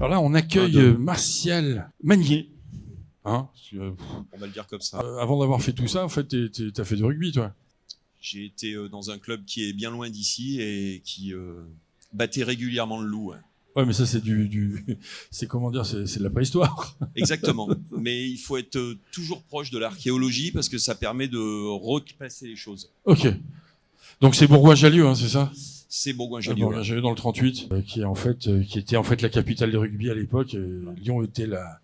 Alors là, on accueille Martial Magnier. Hein, on va le dire comme ça. Avant d'avoir fait tout ça, en fait, t'as fait du rugby, toi. J'ai été dans un club qui est bien loin d'ici et qui battait régulièrement le loup. Ouais, mais ça, c'est c'est comment dire, c'est de la préhistoire. Exactement. Mais il faut être toujours proche de l'archéologie parce que ça permet de replacer les choses. Ok. Donc c'est Bourgoin-Jallieu, hein, c'est ça? C'est Bourgoin-Jallieu. Bourgoin-Jallieu dans le 38, qui était en fait la capitale du rugby à l'époque. Lyon était la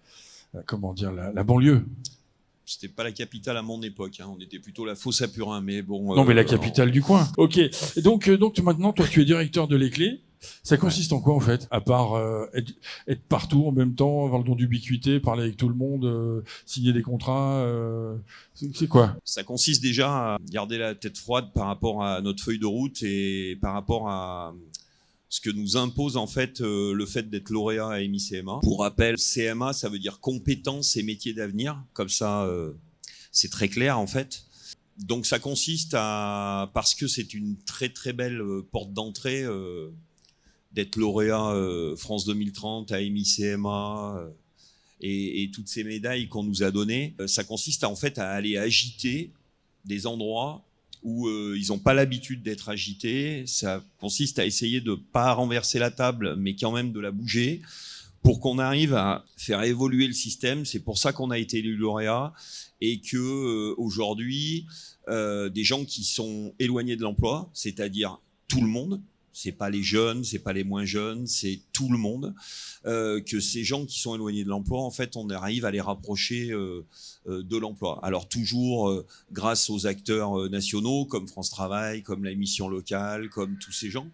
banlieue. C'était pas la capitale à mon époque, hein. On était plutôt la Fosse-à-Purin, mais bon. Non, mais la capitale du coin. Ok. Et donc maintenant, toi, tu es directeur de l'Éclé. Ça consiste en quoi, en fait? À part être partout en même temps, avoir le don d'ubiquité, parler avec tout le monde, signer des contrats, c'est quoi? Ça consiste déjà à garder la tête froide par rapport à notre feuille de route et par rapport à ce que nous impose en fait le fait d'être lauréat à EMI CMA. Pour rappel, CMA, ça veut dire compétences et métiers d'avenir. Comme ça, c'est très clair en fait. Donc ça consiste à, parce que c'est une très très belle porte d'entrée, d'être lauréat France 2030 à EMI CMA et toutes ces médailles qu'on nous a données. Ça consiste en fait à aller agiter des endroits où ils n'ont pas l'habitude d'être agités. Ça consiste à essayer de pas renverser la table, mais quand même de la bouger, pour qu'on arrive à faire évoluer le système. C'est pour ça qu'on a été élu lauréat et que aujourd'hui, des gens qui sont éloignés de l'emploi, c'est-à-dire tout le monde, c'est pas les jeunes, c'est pas les moins jeunes, c'est tout le monde. Que ces gens qui sont éloignés de l'emploi, en fait, on arrive à les rapprocher de l'emploi. Alors toujours grâce aux acteurs nationaux comme France Travail, comme la mission locale, comme tous ces gens,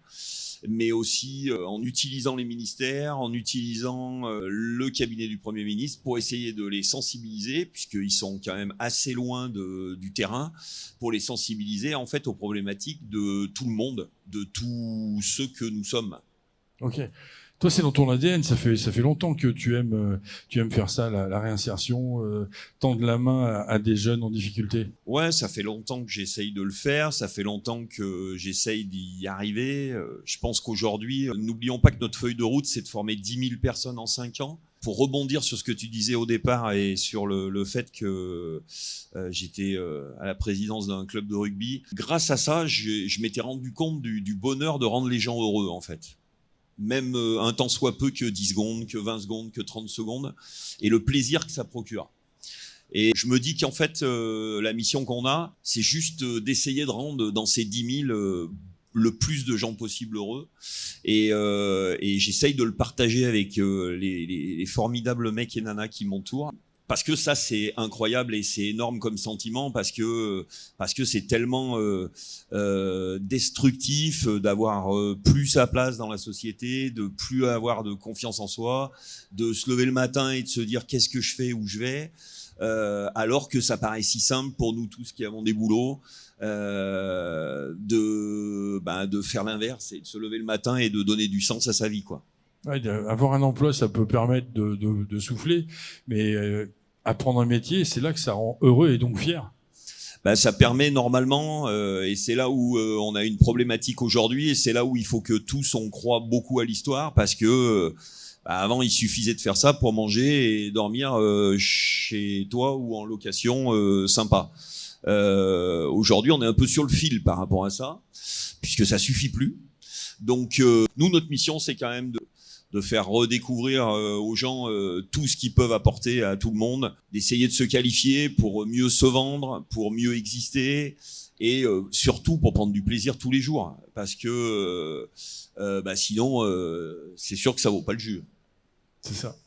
mais aussi en utilisant les ministères, en utilisant le cabinet du Premier ministre pour essayer de les sensibiliser, puisqu'ils sont quand même assez loin du terrain, pour les sensibiliser en fait aux problématiques de tout le monde, de tous ceux que nous sommes. Ok. Toi, c'est dans ton ADN, ça fait longtemps que tu aimes faire ça, la réinsertion, tendre la main à des jeunes en difficulté. Ouais, ça fait longtemps que j'essaye de le faire, ça fait longtemps que j'essaye d'y arriver. Je pense qu'aujourd'hui, n'oublions pas que notre feuille de route, c'est de former 10 000 personnes en 5 ans. Pour rebondir sur ce que tu disais au départ et sur le fait que j'étais à la présidence d'un club de rugby, grâce à ça, je m'étais rendu compte du bonheur de rendre les gens heureux, en fait. Même un temps soit peu que 10 secondes, que 20 secondes, que 30 secondes, et le plaisir que ça procure. Et je me dis qu'en fait, la mission qu'on a, c'est juste d'essayer de rendre dans ces 10 000 le plus de gens possible heureux. Et j'essaye de le partager avec les formidables mecs et nanas qui m'entourent. Parce que ça, c'est incroyable et c'est énorme comme sentiment, parce que c'est tellement destructif d'avoir plus sa place dans la société, de plus avoir de confiance en soi, de se lever le matin et de se dire qu'est-ce que je fais, où je vais, alors que ça paraît si simple pour nous tous qui avons des boulots, de faire l'inverse et de se lever le matin et de donner du sens à sa vie, quoi. Ouais, avoir un emploi, ça peut permettre de souffler, mais apprendre un métier, c'est là que ça rend heureux et donc fier. Ça permet normalement, et c'est là où on a une problématique aujourd'hui, et c'est là où il faut que tous on croit beaucoup à l'histoire, parce que avant il suffisait de faire ça pour manger et dormir chez toi ou en location sympa. Aujourd'hui on est un peu sur le fil par rapport à ça, puisque ça suffit plus. Donc nous, notre mission, c'est quand même de faire redécouvrir aux gens tout ce qu'ils peuvent apporter à tout le monde, d'essayer de se qualifier pour mieux se vendre, pour mieux exister, et surtout pour prendre du plaisir tous les jours, parce que sinon c'est sûr que ça vaut pas le jus. C'est ça.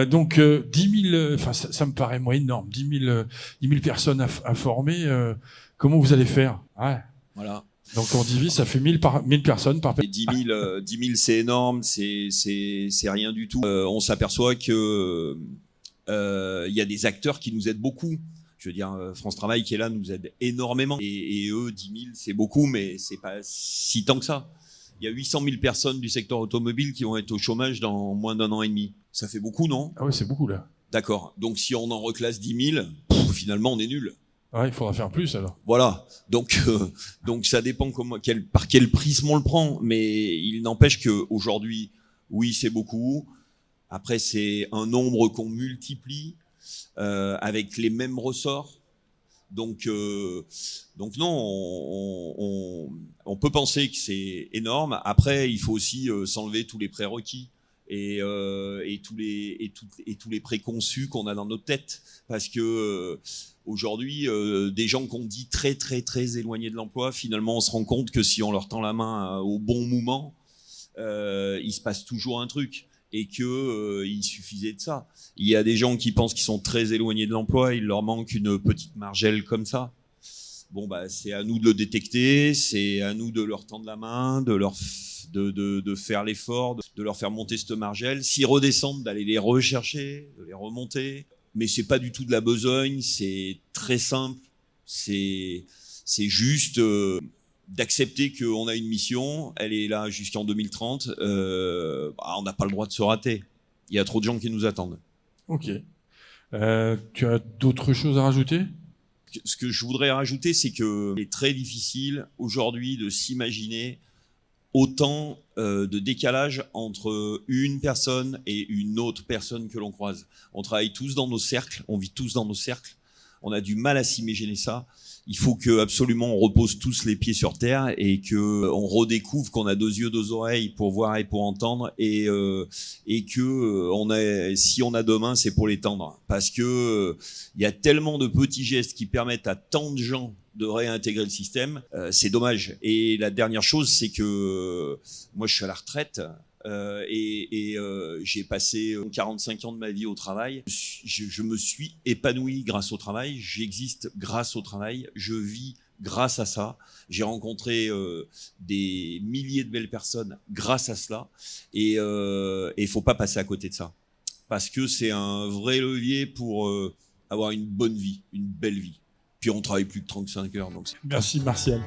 Donc 10 000, ça me paraît moi énorme, 10 000 personnes à former. Comment vous allez faire? Ouais. Voilà. Donc on divise, ça fait 1000 personnes par personne. 10 000, c'est énorme, c'est rien du tout. On s'aperçoit que y a des acteurs qui nous aident beaucoup. Je veux dire, France Travail qui est là nous aide énormément. Et eux, 10 000, c'est beaucoup, mais c'est pas si tant que ça. Il y a 800 000 personnes du secteur automobile qui vont être au chômage dans moins d'1 an et demi. Ça fait beaucoup, non? Ah ouais, c'est beaucoup là. D'accord. Donc si on en reclasse 10 000, finalement on est nul. Ouais, il faudra faire plus alors. Voilà. Donc ça dépend par quel prisme on le prend. Mais il n'empêche qu'aujourd'hui, oui, c'est beaucoup. Après, c'est un nombre qu'on multiplie avec les mêmes ressorts. Donc non, on peut penser que c'est énorme. Après, il faut aussi s'enlever tous les prérequis et tous les préconçus qu'on a dans notre tête, parce que aujourd'hui, des gens qu'on dit très très très éloignés de l'emploi, finalement, on se rend compte que si on leur tend la main au bon moment, il se passe toujours un truc. Et que il suffisait de ça. Il y a des gens qui pensent qu'ils sont très éloignés de l'emploi, il leur manque une petite margelle comme ça. Bon, bah, c'est à nous de le détecter, c'est à nous de leur tendre la main, de faire l'effort, de leur faire monter cette margelle. S'ils redescendent, d'aller les rechercher, de les remonter. Mais c'est pas du tout de la besogne, c'est très simple, c'est juste d'accepter qu'on a une mission, elle est là jusqu'en 2030, on n'a pas le droit de se rater. Il y a trop de gens qui nous attendent. Ok. Tu as d'autres choses à rajouter ? Ce que je voudrais rajouter, c'est que c'est très difficile aujourd'hui de s'imaginer autant de décalage entre une personne et une autre personne que l'on croise. On travaille tous dans nos cercles, on vit tous dans nos cercles, on a du mal à s'imaginer ça. Il faut que absolument on repose tous les pieds sur terre et que on redécouvre qu'on a 2 yeux, 2 oreilles pour voir et pour entendre, et que si on a 2 mains, c'est pour les tendre, parce que il y a tellement de petits gestes qui permettent à tant de gens de réintégrer le système, c'est dommage. Et la dernière chose, c'est que moi je suis à la retraite. J'ai passé 45 ans de ma vie au travail. Je me suis épanoui grâce au travail. J'existe grâce au travail. Je vis grâce à ça. J'ai rencontré des milliers de belles personnes grâce à cela. Et il faut pas passer à côté de ça, parce que c'est un vrai levier pour avoir une bonne vie, une belle vie. Puis on travaille plus de 35 heures. Donc merci Martial.